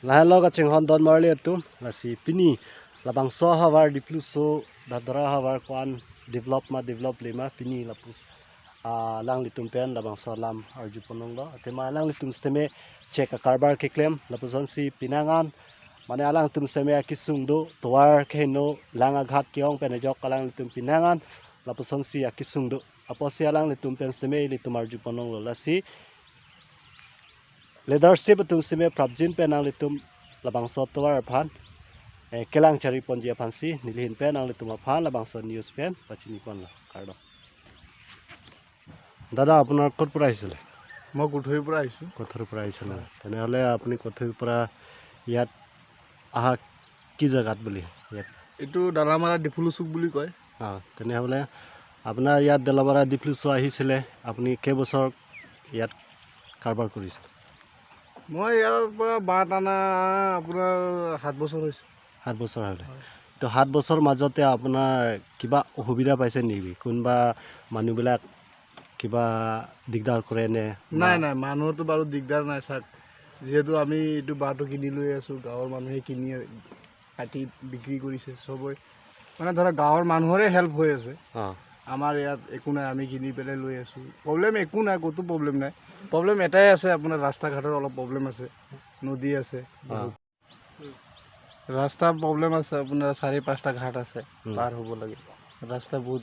Lahelog at Hon Don Marley atum nasi pini labang so hawar dipluso dadra hawar kuan develop lima pini lapus lang litum pen labang so lam arju ponong lo tema lang litum steme cek karbar ke claim lapuson si pinangan mane alang tum steme akisung do tovar kahingno lang aghat kiong penejok kalang litum pinangan lapuson si akisung do aposi alang litum pen steme litum arju ponong lo lasi leadership tum steme prabjin penang litum labang so tovar phan kelang cari ponjia pansi nilihin pen ang litum phan labang so news pen pachini pon la kardo দাদা আপোনাৰ ক'ত পৰা আহিছিলে মই কোঠৰীৰ পৰা আহিছোঁ কোঠৰীৰ পৰা আহিছিলে তেনেহ'লে আপুনি কোঠৰীৰ পৰা ইয়াত আহা কি জেগাত বুলি ইয়াত এইটো দালামাৰা ডিফুলু চুক বুলি কয় তেনেহ'লে আপোনাৰ ইয়াত দালামাৰা ডিফুলু চুক আহিছিলে আপুনি কেইবছৰ ইয়াত কাৰবাৰ কৰিছিল মই ইয়াৰ পৰা বাঁহ টানা আপোনাৰ 7 বছৰ হৈছে 7 বছৰ হ'লে তো 7 বছৰ মাজতে আপোনাৰ কিবা অসুবিধা পাইছে নেকি কোনোবা মানুহবিলাক কিবা দিগদাৰ কৰে নে নাই নাই মানুহৰতো বাৰু দিগদাৰ নাই চাক যেহেতু আমি এইটো বাঁহটো কিনি লৈ আছোঁ গাঁৱৰ মানুহে কিনি কাটি বিক্ৰী কৰিছে চবই মানে ধৰা গাঁৱৰ মানুহৰে হেল্প হৈ আছে আমাৰ ইয়াত একো নাই আমি কিনি পেলাই লৈ আছোঁ প্ৰব্লেম একো নাই ক'তো প্ৰব্লেম নাই প্ৰব্লেম এটাই আছে আপোনাৰ ৰাস্তা ঘাটৰ অলপ প্ৰব্লেম আছে নদী আছে ৰাস্তা প্ৰব্লেম আছে আপোনাৰ 4-5টা ঘাট আছে পাৰ হ'ব লাগে ৰাস্তা বহুত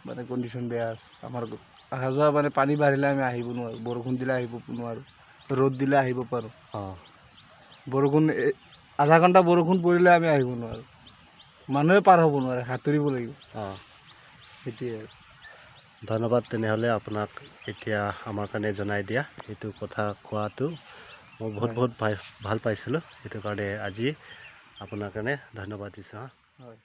মানে কণ্ডিশ্যন বেয়া আছে আমাৰ অহা যোৱা মানে পানী বাঢ়িলে আমি আহিব নোৱাৰোঁ বৰষুণ দিলে আহিব নোৱাৰোঁ ৰ'দ দিলে আহিব পাৰোঁ বৰষুণ আধা ঘণ্টা বৰষুণ পৰিলে আমি আহিব নোৱাৰোঁ মানুহে পাৰ হ'ব নোৱাৰে সাঁতুৰিব লাগিব সেইটোৱে ধন্যবাদ তেনেহ'লে আপোনাক এতিয়া আমাৰ কাৰণে জনাই দিয়া এইটো কথা কোৱাটো মই বহুত ভাল পাইছিলোঁ সেইটো কাৰণে আজি আপোনাৰ কাৰণে ধন্যবাদ দিছোঁ হয়